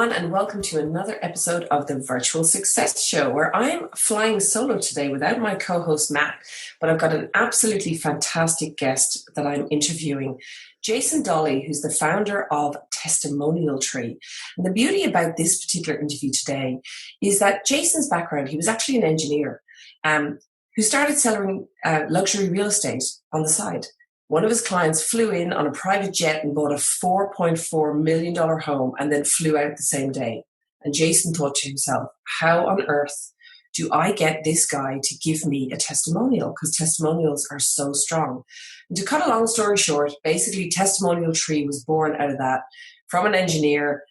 everyone, and welcome to another episode of the Virtual Success Show, where I'm flying solo today without my co-host Matt, but I've got an absolutely fantastic guest that I'm interviewing, Jason Dolle, who's the founder of Testimonial Tree. And the beauty about this particular interview today is that Jason's background, he was actually an engineer who started selling luxury real estate on the side. One of his clients flew in on a private jet and bought a $4.4 million home and then flew out the same day. And Jason thought to himself, how on earth do I get this guy to give me a testimonial? Because testimonials are so strong. And to cut a long story short, basically Testimonial Tree was born out of that from an engineer.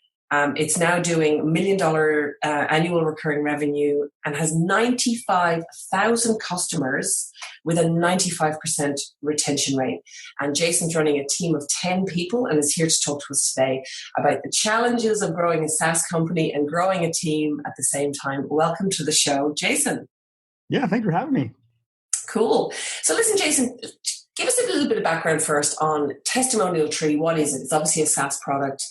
It's now doing $1 million annual recurring revenue and has 95,000 customers with a 95% retention rate. And Jason's running a team of 10 people and is here to talk to us today about the challenges of growing a SaaS company and growing a team at the same time. Welcome to the show, Jason. Yeah, thanks for having me. Cool. So listen, Jason, give us a little bit of background first on Testimonial Tree. What is it? It's obviously a SaaS product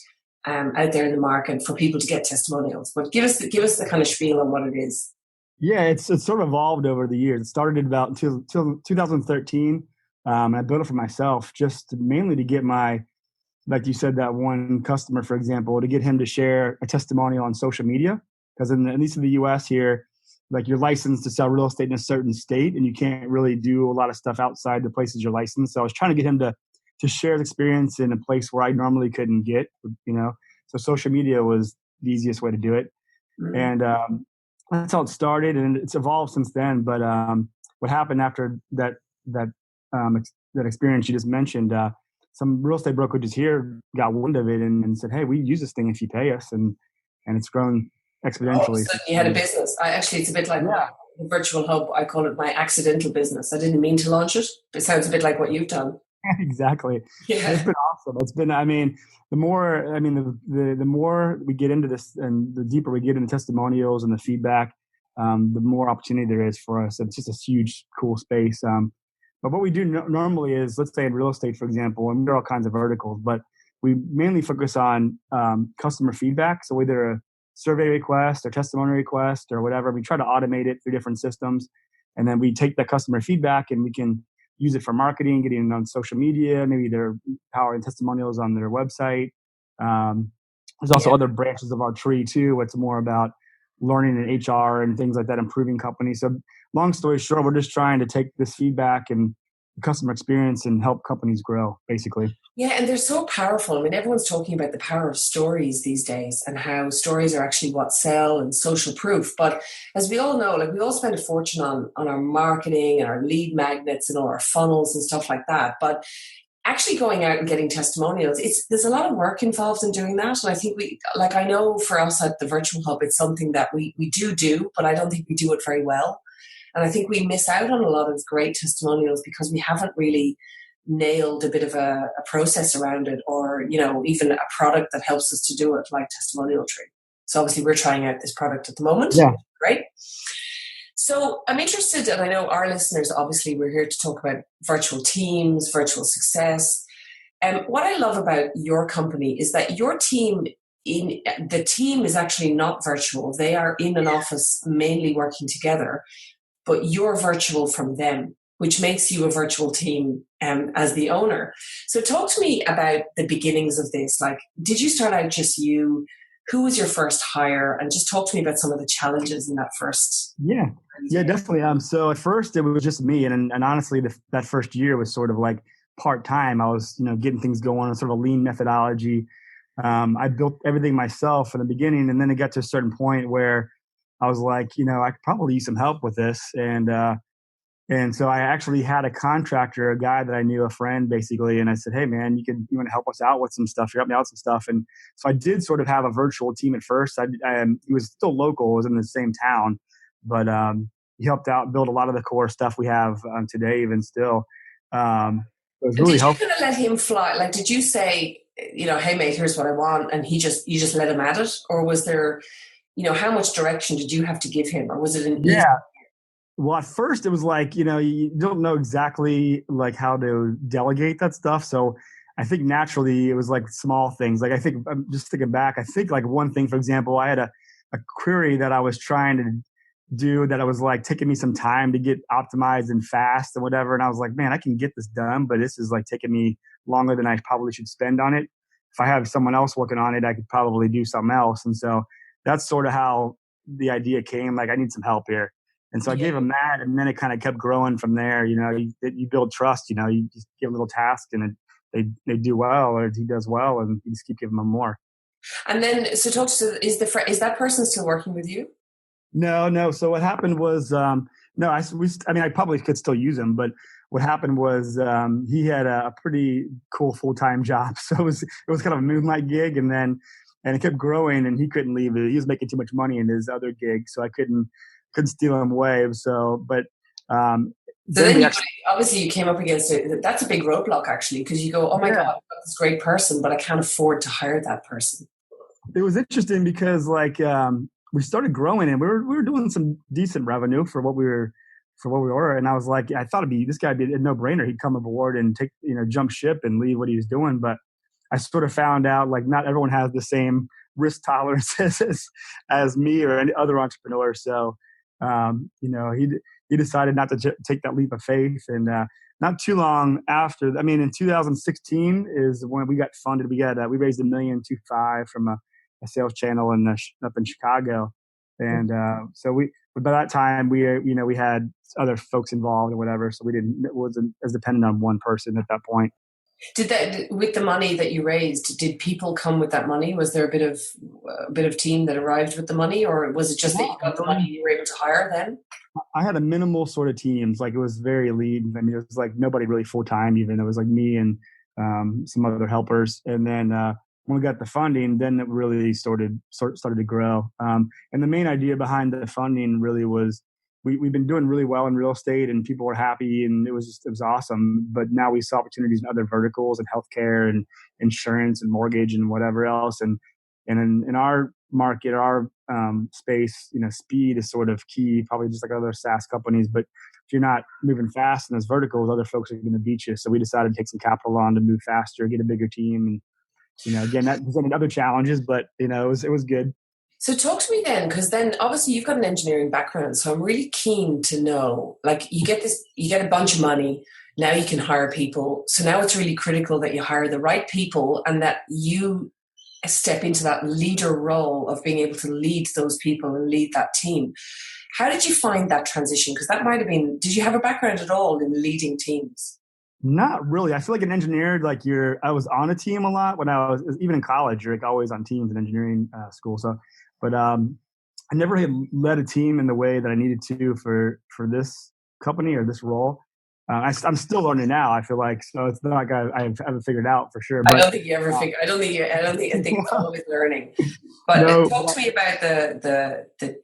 out there in the market for people to get testimonials. But give us the kind of spiel on what it is. Yeah, it's sort of evolved over the years. It started in about 2013. I built it for myself, just mainly to get like you said, that one customer, for example, to get him to share a testimonial on social media. Because at least in the US here, like you're licensed to sell real estate in a certain state, and you can't really do a lot of stuff outside the places you're licensed. So I was trying to get him to share his experience in a place where I normally couldn't get, So social media was the easiest way to do it. Mm-hmm. And that's how it started, and it's evolved since then. But what happened after that experience you just mentioned, some real estate brokerages here got wind of it and said, hey, we use this thing if you pay us. And it's grown exponentially. Oh, so you had a business. It's a bit like the virtual hub. I call it my accidental business. I didn't mean to launch it. It sounds a bit like what you've done. Exactly. Yeah. It's been awesome. It's been, the more we get into this and the deeper we get into testimonials and the feedback, the more opportunity there is for us. It's just a huge, cool space. But what we do normally is, let's say in real estate, for example, and there are all kinds of verticals, but we mainly focus on customer feedback. So either a survey request or testimony request or whatever, we try to automate it through different systems. And then we take that customer feedback and we can use it for marketing, getting it on social media. Maybe they're powering testimonials on their website. There's also other branches of our tree too, what's more about learning and HR and things like that, improving companies. So long story short, we're just trying to take this feedback and customer experience and help companies grow, basically. Yeah, and they're so powerful. I mean, everyone's talking about the power of stories these days and how stories are actually what sell and social proof. But as we all know, we all spend a fortune on our marketing and our lead magnets and all our funnels and stuff like that. But actually going out and getting testimonials, there's a lot of work involved in doing that. And I think I know for us at the Virtual Hub, it's something that we do, but I don't think we do it very well. And I think we miss out on a lot of great testimonials because we haven't really nailed a bit of a process around it, or, even a product that helps us to do it, like Testimonial Tree. So obviously we're trying out this product at the moment. Yeah. Right. So I'm interested, and I know our listeners, obviously we're here to talk about virtual teams, virtual success. And what I love about your company is that your team is actually not virtual. They are in an office mainly working together, but you're virtual from them, which makes you a virtual team as the owner. So talk to me about the beginnings of this. Did you start out just you? Who was your first hire? And just talk to me about some of the challenges in that first. Yeah, definitely. So at first it was just me. And honestly, that first year was sort of like part-time. I was, getting things going on, sort of a lean methodology. I built everything myself in the beginning. And then it got to a certain point where I was like, I could probably use some help with this. And so I actually had a contractor, a guy that I knew, a friend basically. And I said, hey man, you want to help us out with some stuff? You help me out with some stuff. And so I did sort of have a virtual team at first. He was still local, it was in the same town, but he helped out build a lot of the core stuff we have today, even still. It was really helpful. Did you let him fly? Did you say, hey mate, here's what I want, and you just let him at it? Or was there, how much direction did you have to give him? Or was it an easy? Well, at first it was like, you don't know exactly how to delegate that stuff. So I think naturally it was like small things. Like I think I'm just thinking back. I think like one thing, for example, I had a query that I was trying to do that I was like taking me some time to get optimized and fast and whatever. And I was like, man, I can get this done, but this is like taking me longer than I probably should spend on it. If I have someone else working on it, I could probably do something else. And so that's sort of how the idea came. Like, I need some help here. And so I gave him that, and then it kind of kept growing from there. You know, you build trust. You know, you just give a little task, and they do well, or he does well, and you just keep giving them more. And then, so talk to, is that person still working with you? No. So what happened was, no, I mean, I probably could still use him, but what happened was he had a pretty cool full-time job. So it was kind of a moonlight gig, and it kept growing, and he couldn't leave it. He was making too much money in his other gig, so I couldn't steal him away. So, but so then obviously you came up against it. That's a big roadblock, actually, because you go, oh my God, I've got this great person, but I can't afford to hire that person. It was interesting because like we started growing, and we were doing some decent revenue for what we were. And I was like, I thought this guy'd be a no-brainer. He'd come aboard and jump ship and leave what he was doing. But I sort of found out like not everyone has the same risk tolerance as me or any other entrepreneur. So he decided not to take that leap of faith. And not too long after, I mean, in 2016 is when we got funded. We raised $1.25 million from a sales channel up in Chicago. And by that time we had other folks involved or whatever. So it wasn't as dependent on one person at that point. With the money that you raised, did people come with that money? Was there a bit of team that arrived with the money, or was it just that you got the money you were able to hire then? I had a minimal sort of teams. Like, it was very lean. I mean, it was like nobody really full time. Even it was like me and some other helpers. And then when we got the funding, then it really started to grow. And the main idea behind the funding really was we've been doing really well in real estate, and people were happy, and it was awesome. But now we saw opportunities in other verticals, and healthcare and insurance and mortgage and whatever else. And in our market, our space, speed is sort of key, probably just like other SaaS companies. But if you're not moving fast in those verticals, other folks are going to beat you. So we decided to take some capital on to move faster, get a bigger team. And, again, that presented other challenges, but, it was good. So talk to me then, because then obviously you've got an engineering background. So I'm really keen to know, like, you get a bunch of money. Now you can hire people. So now it's really critical that you hire the right people, and that you step into that leader role of being able to lead those people and lead that team. How did you find that transition? Because that might have been, did you have a background at all in leading teams? Not really. I feel like an engineer, I was on a team a lot when I was, even in college, you're like always on teams in engineering school. So, but I never had led a team in the way that I needed to for this company or this role. I'm still learning now. I feel like, so it's not like I haven't figured it out for sure. But I don't think you ever figure. I think it's always learning. But talk to me about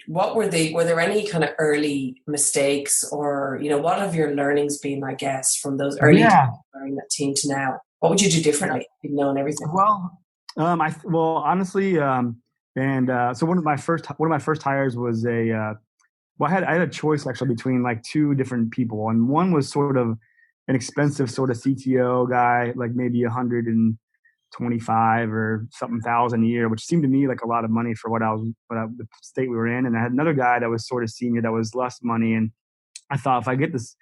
were there any kind of early mistakes, or what have your learnings been? I guess from those early times learning that team to now, what would you do differently? You've known everything. Well, honestly, so one of my first hires was I had a choice actually between like two different people, and one was sort of an expensive sort of CTO guy, like maybe 125 or something thousand a year, which seemed to me like a lot of money for the state we were in. And I had another guy that was sort of senior that was less money, and I thought if I get this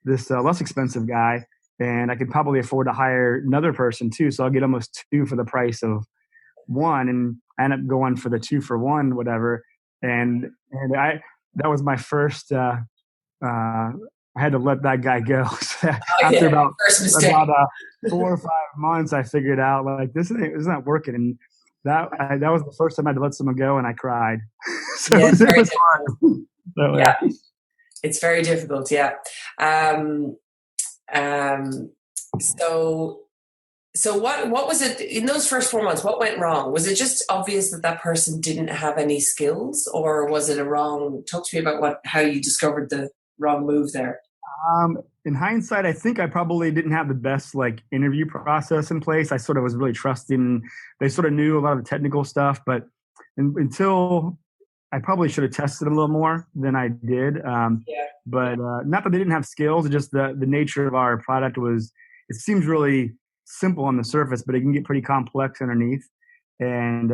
less expensive guy, and I could probably afford to hire another person too, so I'll get almost two for the price of one, and I ended up going for the 2-for-1, whatever. And that was my first. I had to let that guy go. After about 4 or 5 months, I figured out like this is not working, and that was the first time I had to let someone go, and I cried. So yeah, it was hard. So, yeah, it's very difficult. Yeah. So what was it in those first 4 months? What went wrong? Was it just obvious that person didn't have any skills, or was it a wrong? Talk to me about how you discovered the wrong move there. In hindsight, I think I probably didn't have the best interview process in place. I sort of was really trusting. They sort of knew a lot of the technical stuff, but until I probably should have tested a little more than I did. But not that they didn't have skills, just the nature of our product it seems really simple on the surface, but it can get pretty complex underneath. And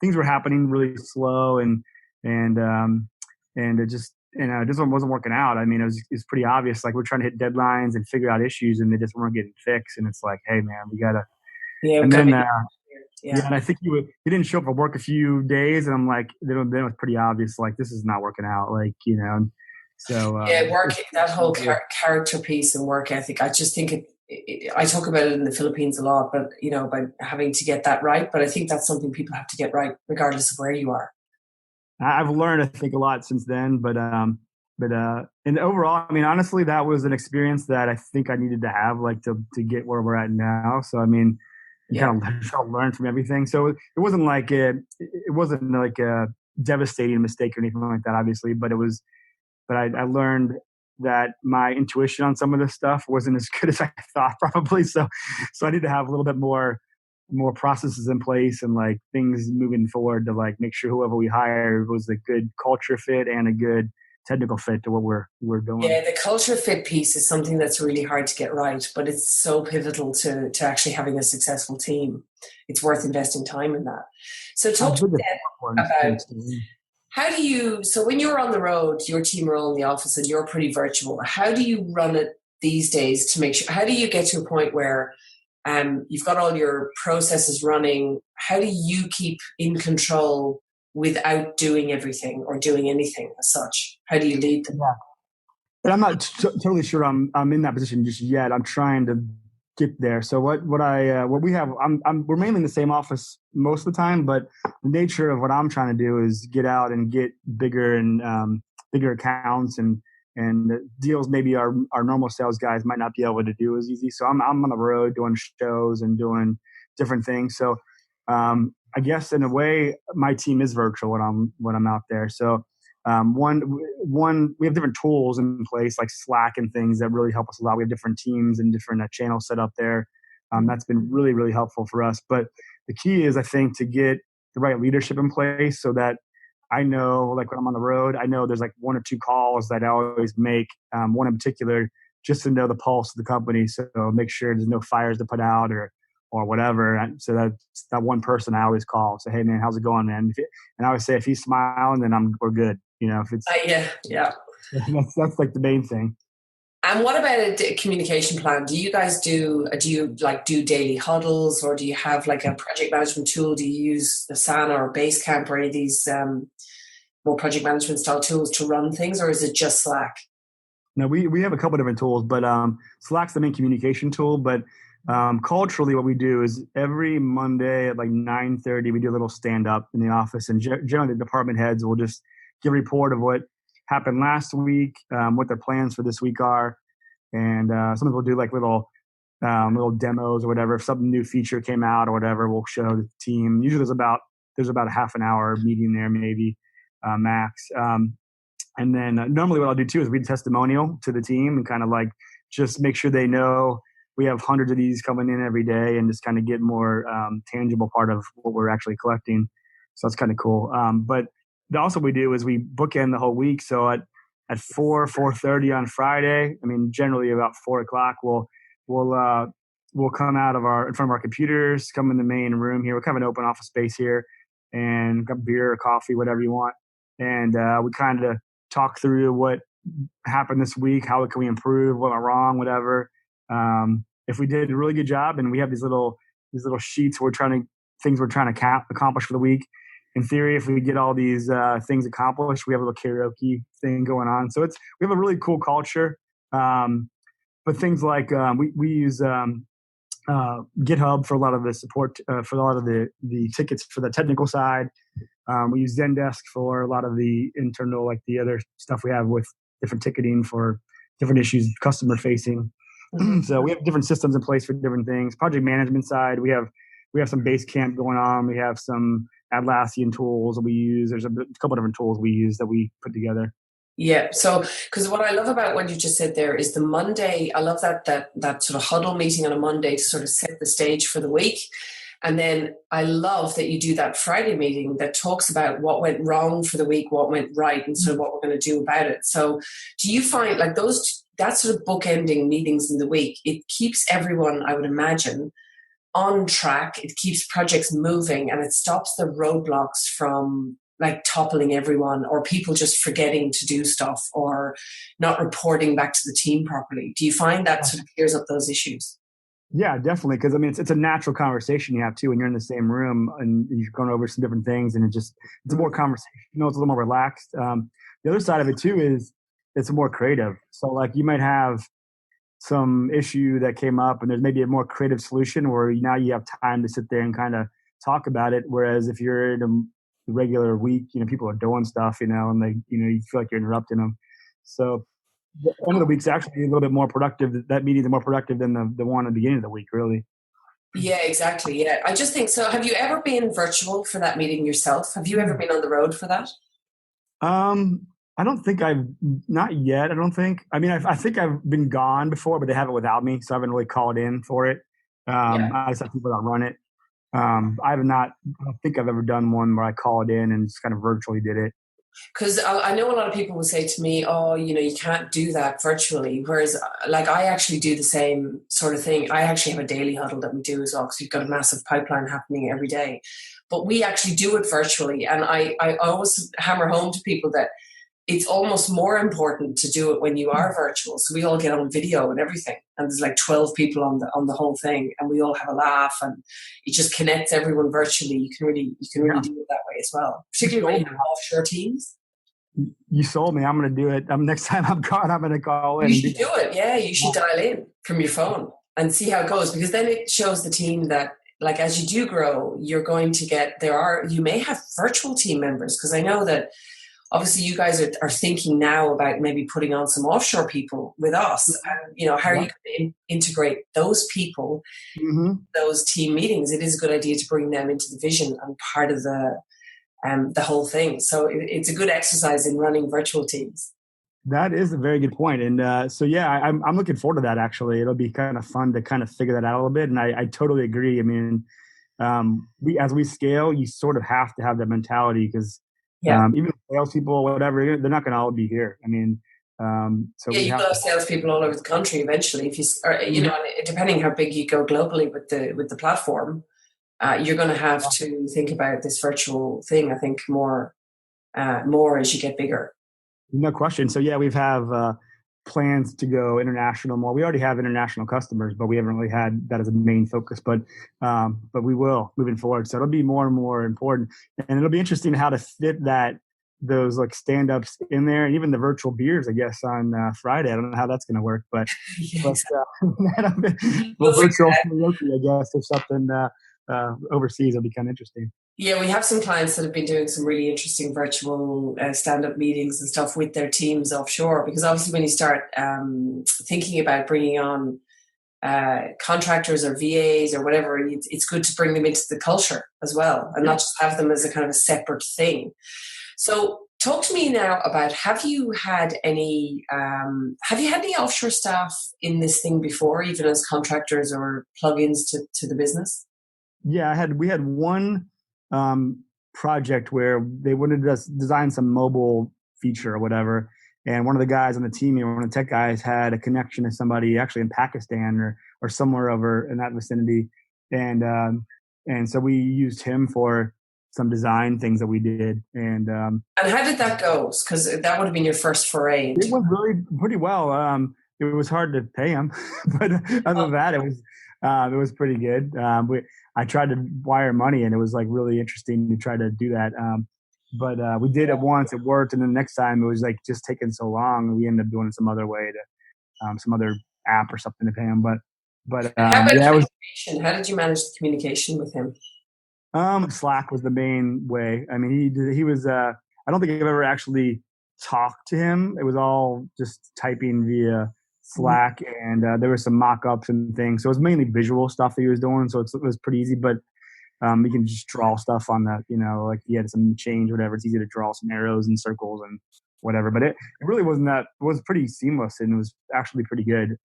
things were happening really slow, and it just this one wasn't working out. I mean, it's pretty obvious. Like, we're trying to hit deadlines and figure out issues, and they just weren't getting fixed. And it's like, hey man, we gotta. Yeah. And then Yeah. and I think he didn't show up for work a few days, and I'm like, then it was pretty obvious, like, this is not working out, like, So work, that whole character piece and work ethic. I just think I talk about it in the Philippines a lot, but by having to get that right. But I think that's something people have to get right, regardless of where you are. I've learned, I think, a lot since then, but and overall, I mean, honestly, that was an experience that I think I needed to have, like, to get where we're at now. So I mean, you kind of learn from everything. So it wasn't like it wasn't like a devastating mistake or anything like that, obviously, but I learned that my intuition on some of this stuff wasn't as good as I thought, probably. So I need to have a little bit more processes in place and, like, things moving forward to, like, make sure whoever we hire was a good culture fit and a good technical fit to what we're doing. Yeah, the culture fit piece is something that's really hard to get right, but it's so pivotal to actually having a successful team. It's worth investing time in that. So talk to me about how do you, so when you're on the road, your team are all in the office and you're pretty virtual. How do you run it these days to make sure, how do you get to a point where you've got all your processes running? How do you keep in control without doing everything or doing anything as such? How do you lead them? Yeah. But I'm not totally sure I'm in that position just yet. I'm trying to get there. So what we have, we're mainly in the same office most of the time, but the nature of what I'm trying to do is get out and get bigger and bigger accounts and deals maybe our normal sales guys might not be able to do as easy. So I'm on the road doing shows and doing different things. So I guess in a way my team is virtual when I'm out there. So one, we have different tools in place like Slack and things that really help us a lot. We have different teams and different channels set up there. That's been really, really helpful for us. But the key is, I think, to get the right leadership in place so that I know, like, when I'm on the road, I know there's like one or two calls that I always make, one in particular, just to know the pulse of the company. So make sure there's no fires to put out or whatever. And so that one person I always call, say, hey man, how's it going, man? And I always say, if he's smiling, then we're good. If it's yeah. That's like the main thing. And what about a communication plan? Do you guys do daily huddles, or do you have like a project management tool? Do you use Asana or Basecamp or any of these more project management style tools to run things, or is it just Slack? No, we have a couple different tools, but Slack's the main communication tool. But culturally, what we do is every Monday at like 9:30, we do a little stand up in the office, and generally the department heads will just give a report of what happened last week, what their plans for this week are, and some people do like little demos or whatever. If some new feature came out or whatever, we'll show the team. Usually there's about a half an hour meeting there, maybe max. And then normally what I'll do too is read a testimonial to the team and kind of like just make sure they know we have hundreds of these coming in every day, and just kind of get more tangible part of what we're actually collecting. So that's kind of cool. But also what we do is we bookend the whole week. So at 4:30 on Friday, I mean, generally about 4:00, we'll come out of in front of our computers, come in the main room here. We have an open office space here, and got beer or coffee, whatever you want. And we kind of talk through what happened this week, how can we improve, what went wrong, whatever. If we did a really good job, and we have these little sheets things we're trying to accomplish for the week. In theory, if we get all these things accomplished, we have a little karaoke thing going on. So we have a really cool culture. But things like we use GitHub for a lot of the support, for a lot of the tickets for the technical side. We use Zendesk for a lot of the internal, like the other stuff we have with different ticketing for different issues, customer facing. Mm-hmm. So we have different systems in place for different things. Project management side, we have some Basecamp going on. We have some Atlassian tools that we use. There's a couple of different tools we use that we put together. Yeah. So, because what I love about what you just said there is the Monday, I love that sort of huddle meeting on a Monday to sort of set the stage for the week. And then I love that you do that Friday meeting that talks about what went wrong for the week, what went right, and sort of what we're going to do about it. So do you find like that sort of bookending meetings in the week, it keeps everyone, I would imagine, on track. It keeps projects moving, and it stops the roadblocks from like toppling everyone, or people just forgetting to do stuff, or not reporting back to the team properly. Do you find that sort of clears up those issues? Yeah, definitely. Because I mean, it's a natural conversation you have too when you're in the same room and you're going over some different things, and it's a more conversation. It's a little more relaxed. The other side of it too is it's more creative. So like you might have some issue that came up, and there's maybe a more creative solution where now you have time to sit there and kind of talk about it. Whereas if you're in the regular week, people are doing stuff, and they, you feel like you're interrupting them. So the end of the week's actually a little bit more productive. That meeting is more productive than the one at the beginning of the week, really. Yeah, exactly. Yeah. I just think so. Have you ever been virtual for that meeting yourself? Have you ever been on the road for that? I don't think not yet. I don't think. I mean, I think I've been gone before, but they have it without me, so I haven't really called in for it. I just have people that run it. I don't think I've ever done one where I called in and just kind of virtually did it. Because I know a lot of people will say to me, oh, you can't do that virtually. Whereas, like, I actually do the same sort of thing. I actually have a daily huddle that we do as well, because we've got a massive pipeline happening every day. But we actually do it virtually. And I always hammer home to people that it's almost more important to do it when you are virtual. So we all get on video and everything, and there's like 12 people on the whole thing, and we all have a laugh, and it just connects everyone virtually. You can really do it that way as well, particularly when you have offshore teams. You sold me. I'm going to do it. Next time I'm gone, I'm going to call in. You should do it. Yeah, you should dial in from your phone and see how it goes, because then it shows the team that, like, as you do grow, you're going to get, you may have virtual team members, because I know that obviously you guys are thinking now about maybe putting on some offshore people with us. And, how are you going to integrate those people, those team meetings? It is a good idea to bring them into the vision and part of the whole thing. So it's a good exercise in running virtual teams. That is a very good point. And so, yeah, I'm looking forward to that, actually. It'll be kind of fun to kind of figure that out a little bit. And I totally agree. I mean, as we scale, you sort of have to have that mentality, because even salespeople, whatever, they're not going to all be here. I mean, so you will have salespeople all over the country eventually. If depending how big you go globally with the platform, you're going to have to think about this virtual thing, I think, more as you get bigger. No question. So yeah, we've plans to go international more. We already have international customers, but we haven't really had that as a main focus. But we will moving forward. So it'll be more and more important, and it'll be interesting how to fit those like stand-ups in there, and even the virtual beers, I guess, on Friday. I don't know how that's going to work, but virtual karaoke, I guess, or something overseas will be kind of interesting. Yeah, we have some clients that have been doing some really interesting virtual stand-up meetings and stuff with their teams offshore, because obviously when you start thinking about bringing on contractors or VAs or whatever, it's good to bring them into the culture as well, and not just have them as a kind of a separate thing. So talk to me now about, have you had any offshore staff in this thing before, even as contractors or plugins to the business? Yeah, we had one project where they wanted us to design some mobile feature or whatever. And one of the guys on the team, one of the tech guys, had a connection to somebody actually in Pakistan or somewhere over in that vicinity. And so we used him for some design things that we did. And how did that go? Because that would have been your first foray. It went really pretty well. It was hard to pay him, but other than that, it was pretty good. I tried to wire money, and it was like really interesting to try to do that. But we did it once, it worked, and then the next time it was like just taking so long, and we ended up doing it some other way, to some other app or something to pay him. But how about communication? How did you manage the communication with him? Slack was the main way. I mean, he was. I don't think I've ever actually talked to him. It was all just typing via Slack, and there were some mock-ups and things. So it was mainly visual stuff that he was doing. So it was pretty easy, but you can just draw stuff on that, like if you had some change, whatever. It's easy to draw some arrows and circles and whatever. But it really wasn't that. It was pretty seamless, and it was actually pretty good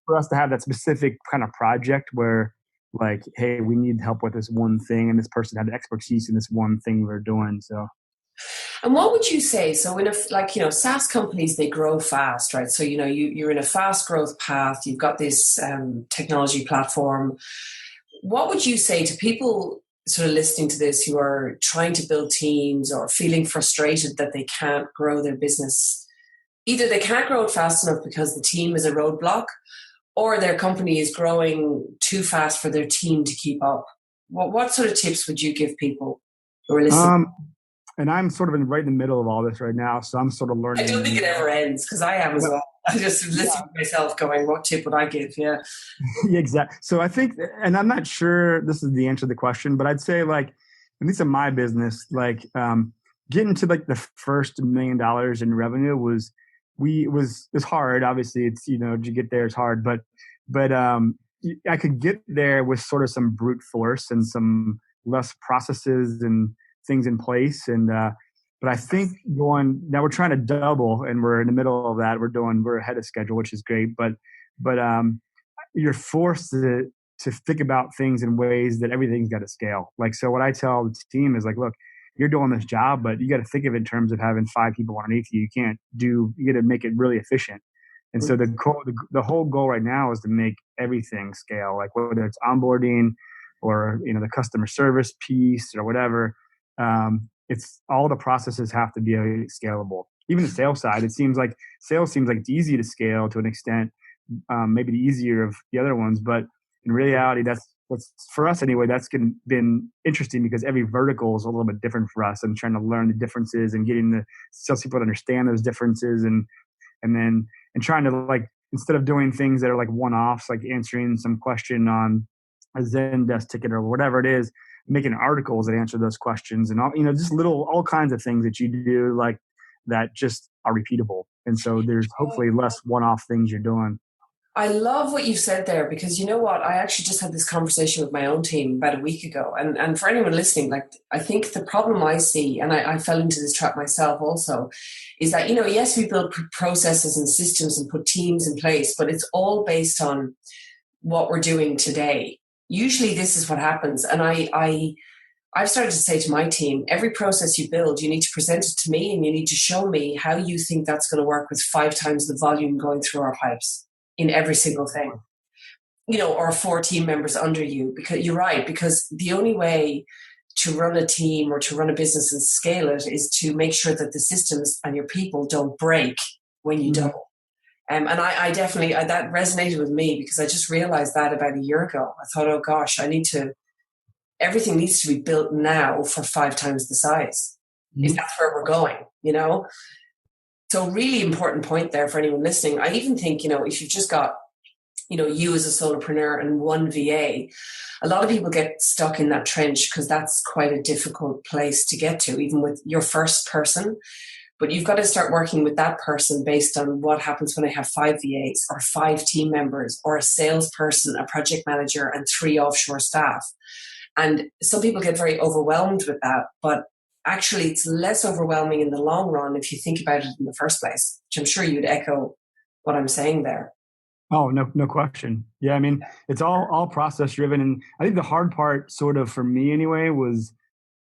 for us to have that specific kind of project where, like, hey, we need help with this one thing, and this person had expertise in this one thing we're doing. So. And what would you say? So in SaaS companies, they grow fast, right? So, you're in a fast growth path. You've got this technology platform. What would you say to people sort of listening to this who are trying to build teams or feeling frustrated that they can't grow their business? Either they can't grow it fast enough because the team is a roadblock, or their company is growing too fast for their team to keep up. What sort of tips would you give people who are listening? And I'm sort of right in the middle of all this right now, so I'm sort of learning. I don't think it ever ends, because I am as well. I just listen to myself going, what tip would I give? Yeah. Yeah, exactly. So I think, and I'm not sure this is the answer to the question, but I'd say like, at least in my business, like getting to like the first $1 million in revenue was hard. Obviously it's, to get there is hard, but I could get there with sort of some brute force and some less processes and things in place. And, but I think now we're trying to double, and we're in the middle of that. We're ahead of schedule, which is great. But you're forced to think about things in ways that everything's got to scale. Like, so what I tell the team is like, look, you're doing this job, but you got to think of it in terms of having 5 people underneath you. You got to make it really efficient. And so the whole goal right now is to make everything scale, like whether it's onboarding or, the customer service piece or whatever. It's all the processes have to be scalable. Even the sales side, sales seems like it's easy to scale to an extent, maybe the easier of the other ones, but in reality, that's for us anyway. That's been interesting because every vertical is a little bit different for us, and trying to learn the differences and getting the salespeople to understand those differences, and trying to, like, instead of doing things that are like one-offs, like answering some question on a Zendesk ticket or whatever it is, making articles that answer those questions, and all, just all kinds of things that you do like that just are repeatable. And so there's hopefully less one-off things you're doing. I love what you've said there, because you know what? I actually just had this conversation with my own team about a week ago. And for anyone listening, like, I think the problem I see, and I fell into this trap myself also, is that, yes, we build processes and systems and put teams in place, but it's all based on what we're doing today. Usually this is what happens. And I've started to say to my team, every process you build, you need to present it to me, and you need to show me how you think that's going to work with 5 times the volume going through our pipes in every single thing, or 4 team members under you. Because you're right, because the only way to run a team or to run a business and scale it is to make sure that the systems and your people don't break when you double. And I definitely, that resonated with me, because I just realized that about a year ago. I thought, oh gosh, everything needs to be built now for 5 times the size, if that's where we're going, So really important point there for anyone listening. I even think, if you've just got, you as a solopreneur and 1 VA, a lot of people get stuck in that trench, because that's quite a difficult place to get to, even with your first person. But you've got to start working with that person based on what happens when I have 5 VAs or 5 team members or a salesperson, a project manager, and 3 offshore staff. And some people get very overwhelmed with that, but actually it's less overwhelming in the long run if you think about it in the first place, which I'm sure you'd echo what I'm saying there. Oh, no question. Yeah, I mean, it's all process driven. And I think the hard part, sort of for me anyway, was,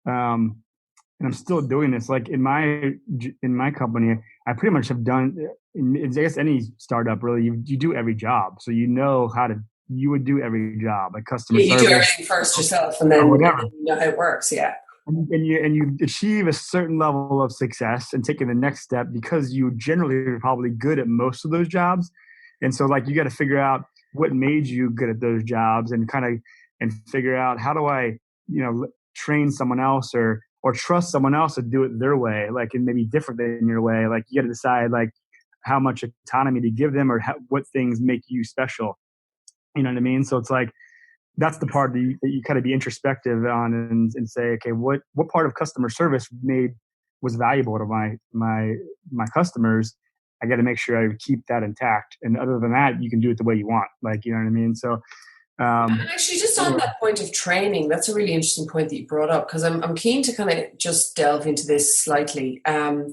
and I'm still doing this, like in my company, I pretty much have done, I guess any startup really, you do every job. So you would do every job, like customer service. You do everything first yourself, and then you know how it works. Yeah. And you achieve a certain level of success and taking the next step, because you generally are probably good at most of those jobs. And so, like, you got to figure out what made you good at those jobs, and figure out, how do I, train someone else or trust someone else to do it their way, like, and maybe different than your way. Like, you got to decide, like, how much autonomy to give them, or what things make you special. You know what I mean? So it's like, that's the part that you kind of be introspective on, and say, okay, what part of customer service was valuable to my customers? I got to make sure I keep that intact. And other than that, you can do it the way you want. Like, you know what I mean? So, and actually, just on that point of training, that's a really interesting point that you brought up, because I'm keen to kind of just delve into this slightly. A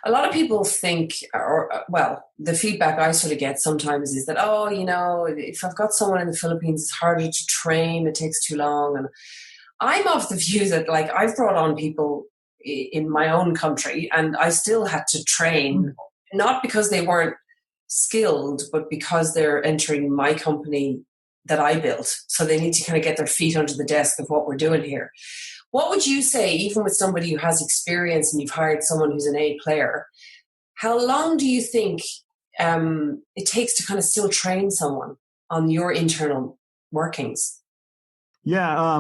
lot of people think, the feedback I sort of get sometimes is that, if I've got someone in the Philippines, it's harder to train, it takes too long. And I'm of the view that, like, I've brought on people in my own country, and I still had to train, not because they weren't skilled, but because they're entering my company that I built. So they need to kind of get their feet under the desk of what we're doing here. What would you say, even with somebody who has experience and you've hired someone who's an A player, how long do you think it takes to kind of still train someone on your internal workings? Yeah,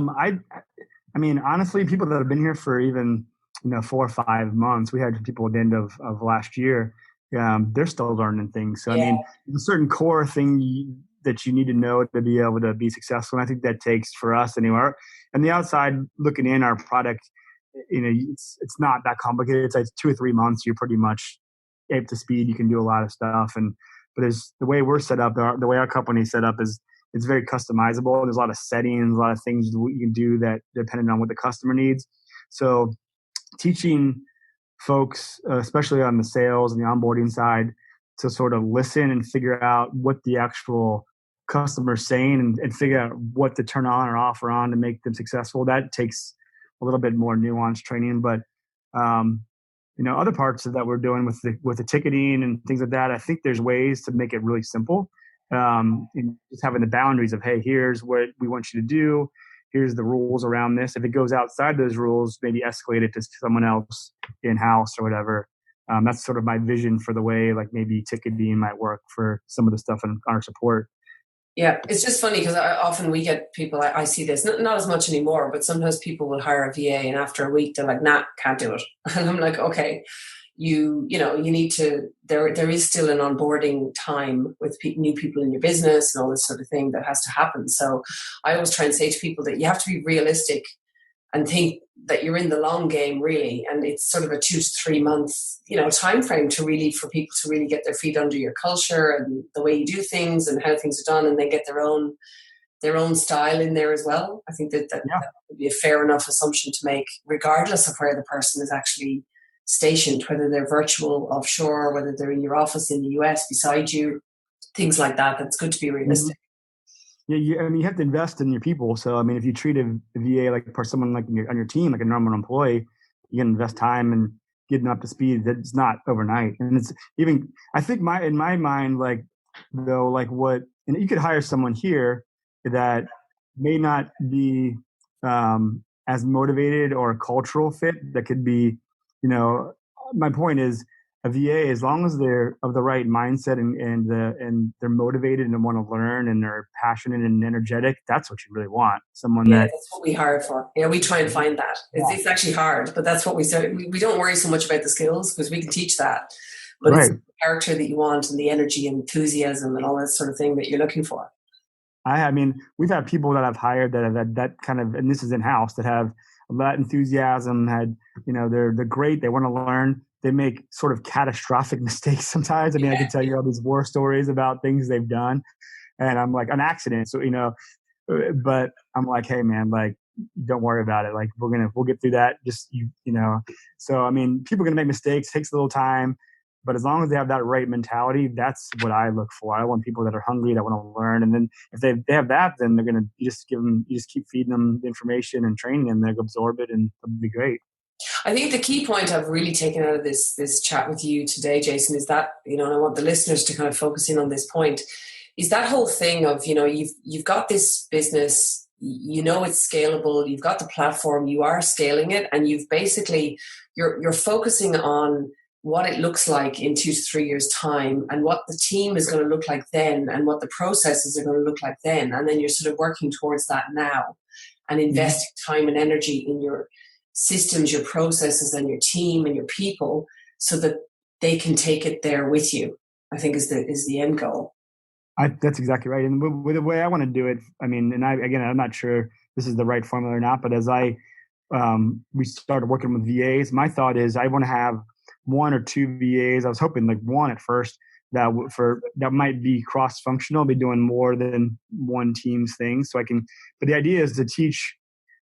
I mean, honestly, people that have been here for even 4 or 5 months, we had people at the end of last year. They're still learning things. So I mean, a certain core thing that you need to know to be able to be successful. And I think that takes for us anywhere. And the outside looking in, our product, it's not that complicated. It's like 2 or 3 months, you're pretty much up to speed. You can do a lot of stuff. But the way we're set up, the way our company's set up is it's very customizable. There's a lot of settings, a lot of things you can do that depending on what the customer needs. So teaching folks, especially on the sales and the onboarding side, to sort of listen and figure out what the actual customer's saying and figure out what to turn on or off or on to make them successful. That takes a little bit more nuanced training. But other parts that we're doing with the ticketing and things like that, I think there's ways to make it really simple. Just having the boundaries of, hey, here's what we want you to do. Here's the rules around this. If it goes outside those rules, maybe escalate it to someone else in-house or whatever. That's sort of my vision for the way like maybe ticketing might work for some of the stuff in our support. Yeah, it's just funny because often we get people, I see this, not as much anymore, but sometimes people will hire a VA and after a week they're like, nah, can't do it. And I'm like, okay, you need to, there is still an onboarding time with new people in your business and all this sort of thing that has to happen. So I always try and say to people that you have to be realistic and think that you're in the long game really. And it's sort of a 2 to 3 month, time frame for people to really get their feet under your culture and the way you do things and how things are done, and they get their own style in there as well. I think that would be a fair enough assumption to make, regardless of where the person is actually stationed, whether they're virtual, offshore, whether they're in your office in the US beside you, things like that. That's good to be realistic. Yeah, I mean, you have to invest in your people. So, I mean, if you treat a VA like someone like on your team, like a normal employee, you can invest time and getting up to speed. That's not overnight. And it's even, I think in my mind, like, though, like and you could hire someone here that may not be as motivated or a cultural fit that could be, my point is, a VA, as long as they're of the right mindset and they're motivated and want to learn and they're passionate and energetic, that's what you really want. Someone that's what we hire for. Yeah, we try and find that. It's actually hard, but that's what we say. We don't worry so much about the skills because we can teach that. But It's the character that you want and the energy and enthusiasm and all that sort of thing that you're looking for. I mean, we've had people that I've hired that have had that kind of, and this is in-house, that have that enthusiasm, they're great. They want to learn. They make sort of catastrophic mistakes sometimes. I mean, I can tell you all these war stories about things they've done, and I'm like, an accident. So, but I'm like, hey man, like, don't worry about it. Like, we'll get through that. Just, so, I mean, people are going to make mistakes. It takes a little time, but as long as they have that right mentality, that's what I look for. I want people that are hungry, that want to learn. And then if they have that, then they're going to, you just keep feeding them the information and training them. They'll absorb it and it'll be great. I think the key point I've really taken out of this chat with you today, Jason, is that, and I want the listeners to kind of focus in on this point, is that whole thing of, you've got this business, it's scalable, you've got the platform, you are scaling it, and you've basically, you're focusing on what it looks like in 2 to 3 years' time and what the team is going to look like then and what the processes are going to look like then. And then you're sort of working towards that now and investing time and energy in your systems, your processes, and your team and your people so that they can take it there with you, I think is the end goal. That's exactly right. And with the way I want to do it, I mean, and I'm not sure this is the right formula or not, but as we started working with VAs, my thought is I want to have 1 or 2 VAs. I was hoping like 1 at first that might be cross-functional, be doing more than one team's thing. So but the idea is to teach.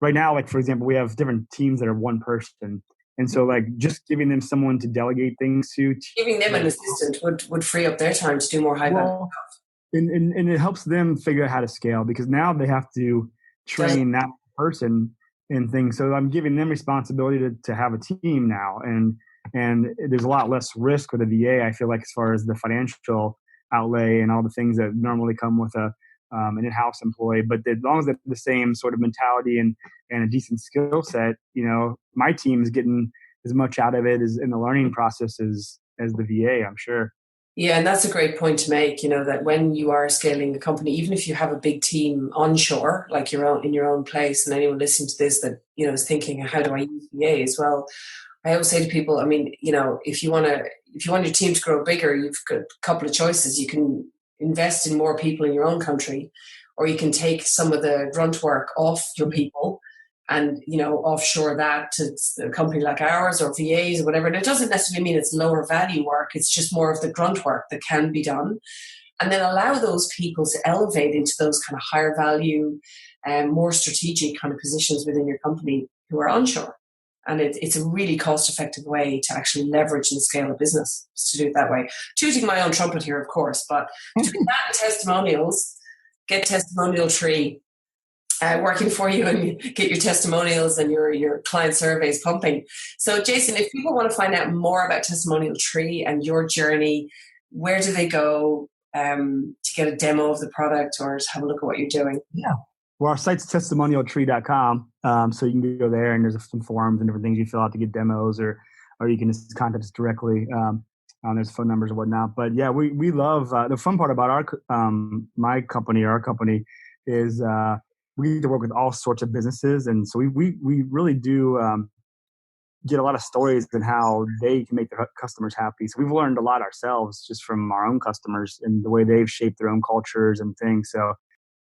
Right now, like, for example, we have different teams that are one person. And so, like, just giving them someone to delegate things to. Giving them an assistant would free up their time to do more high-value stuff. And it helps them figure out how to scale, because now they have to train that person and things. So I'm giving them responsibility to have a team now, and there's a lot less risk with a VA. I feel like as far as the financial outlay and all the things that normally come with an in-house employee, but as long as they have the same sort of mentality and a decent skill set, my team is getting as much out of it as in the learning process as the VA, I'm sure. Yeah, and that's a great point to make, that when you are scaling the company, even if you have a big team onshore, like in your own place, and anyone listening to this that, is thinking, how do I use VAs? Well, I always say to people, if you want your team to grow bigger, you've got a couple of choices. You can invest in more people in your own country, or you can take some of the grunt work off your people and, offshore that to a company like ours or VAs or whatever. And it doesn't necessarily mean it's lower value work. It's just more of the grunt work that can be done. And then allow those people to elevate into those kind of higher value and more strategic kind of positions within your company who are onshore. And it's a really cost-effective way to actually leverage and scale a business, to do it that way. Tooting my own trumpet here, of course, but to do that testimonials, get Testimonial Tree working for you and get your testimonials and your client surveys pumping. So, Jason, if people want to find out more about Testimonial Tree and your journey, where do they go to get a demo of the product or to have a look at what you're doing? Yeah. Well, our site's testimonialtree.com. So you can go there and there's some forms and different things you fill out to get demos, or you can just contact us directly. There's phone numbers and whatnot. But yeah, we love the fun part about our company is we get to work with all sorts of businesses. And so we really do get a lot of stories on how they can make their customers happy. So we've learned a lot ourselves just from our own customers and the way they've shaped their own cultures and things. So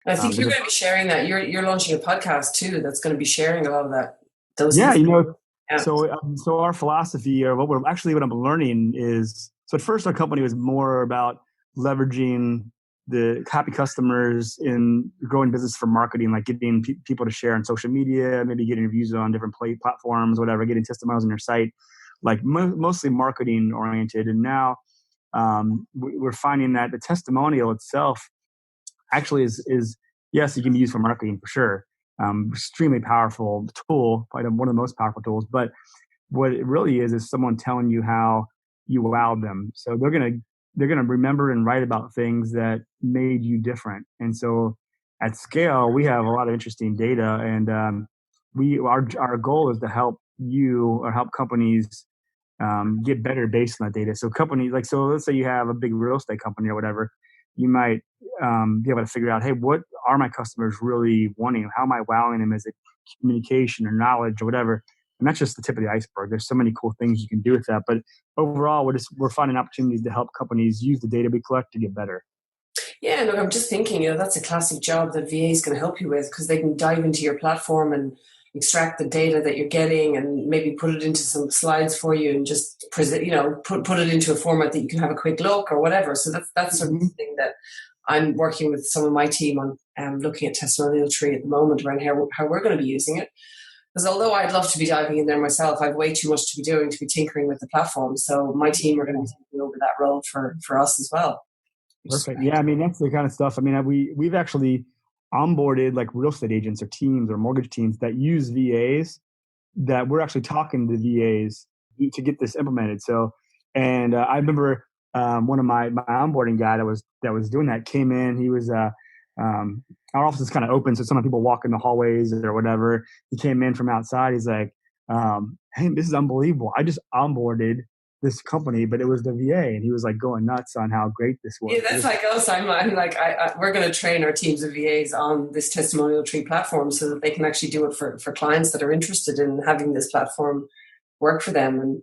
I think you're going to be sharing that. You're launching a podcast too that's going to be sharing a lot of that. Yeah. So our philosophy, or what I'm learning is, so at first our company was more about leveraging the happy customers in growing business for marketing, like getting people to share on social media, maybe getting reviews on different platforms, whatever, getting testimonials on your site, like mostly marketing oriented. And now we're finding that the testimonial itself actually is yes, you can be used for marketing for sure. Extremely powerful tool, probably one of the most powerful tools. But what it really is someone telling you how you wowed them. So they're gonna remember and write about things that made you different. And so at scale, we have a lot of interesting data, and our goal is to help you or help companies get better based on that data. So companies let's say you have a big real estate company or whatever, you might be able to figure out, hey, what are my customers really wanting? How am I wowing them? Is it communication or knowledge or whatever? And that's just the tip of the iceberg. There's so many cool things you can do with that. But overall, we're finding opportunities to help companies use the data we collect to get better. Yeah, look, I'm just thinking, that's a classic job that VA is going to help you with, because they can dive into your platform and extract the data that you're getting and maybe put it into some slides for you and just present, put it into a format that you can have a quick look or whatever. So that's sort of the thing that I'm working with some of my team on, looking at Testimonial Tree at the moment around how we're going to be using it. Because although I'd love to be diving in there myself, I've way too much to be doing to be tinkering with the platform. So my team are going to be taking over that role for us as well. Perfect. Yeah, I mean, that's the kind of stuff. I mean, we've actually onboarded like real estate agents or teams or mortgage teams that use VAs, that we're actually talking to VAs to get this implemented. So, and I remember one of my onboarding guy that was doing that came in. He was our office is kind of open, so some people walk in the hallways or whatever. He came in from outside. He's like, "Hey, this is unbelievable! I just onboarded this company, but it was the VA," and he was like going nuts on how great this was. Yeah, that's like us. I'm like, we're going to train our teams of VAs on this Testimonial Tree platform so that they can actually do it for clients that are interested in having this platform work for them. And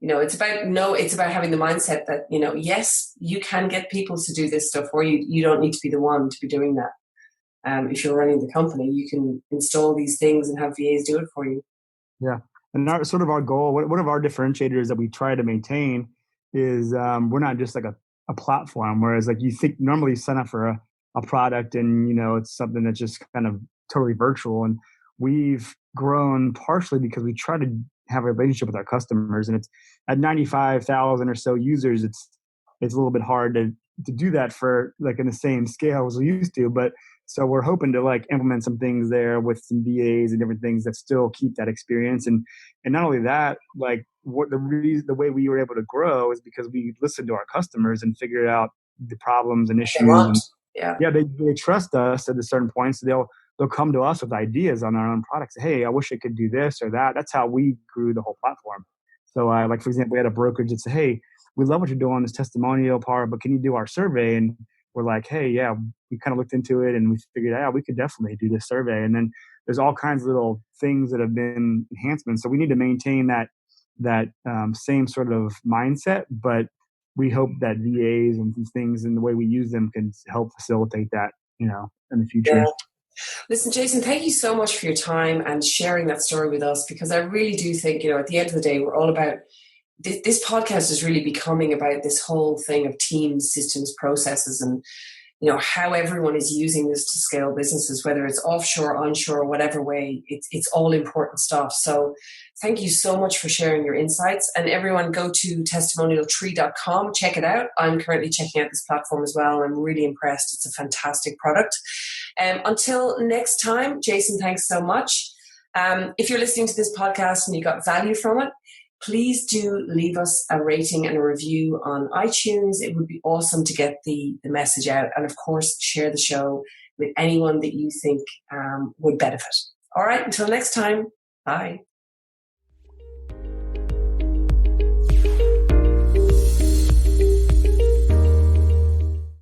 it's about having the mindset that yes, you can get people to do this stuff for you. You don't need to be the one to be doing that. If you're running the company, you can install these things and have VAs do it for you. Yeah. And our goal, one of our differentiators that we try to maintain is we're not just like a platform, whereas like you think normally you sign up for a product and, it's something that's just kind of totally virtual. And we've grown partially because we try to have a relationship with our customers, and it's at 95,000 or so users. It's a little bit hard to do that for like in the same scale as we used to, but So we're hoping to like implement some things there with some VAs and different things that still keep that experience. And not only that, like what the way we were able to grow is because we listened to our customers and figured out the problems and They issues. want. And Yeah. yeah, they trust us at a certain point. So they'll come to us with ideas on our own products. Hey, I wish I could do this or that. That's how we grew the whole platform. So like, for example, we had a brokerage that said, hey, we love what you're doing on this testimonial part, but can you do our survey? And we're like, hey, yeah, we kind of looked into it and we figured out we could definitely do this survey. And then there's all kinds of little things that have been enhancements. So we need to maintain that same sort of mindset, but we hope that VAs and these things and the way we use them can help facilitate that, in the future. Yeah. Listen, Jason, thank you so much for your time and sharing that story with us, because I really do think, at the end of the day, we're all about this podcast is really becoming about this whole thing of teams, systems, processes, and how everyone is using this to scale businesses, whether it's offshore, onshore, whatever way. It's all important stuff. So thank you so much for sharing your insights. And everyone, go to testimonialtree.com, check it out. I'm currently checking out this platform as well. I'm really impressed. It's a fantastic product. Until next time, Jason, thanks so much. If you're listening to this podcast and you got value from it, please do leave us a rating and a review on iTunes. It would be awesome to get the message out. And of course, share the show with anyone that you think would benefit. All right, until next time, bye.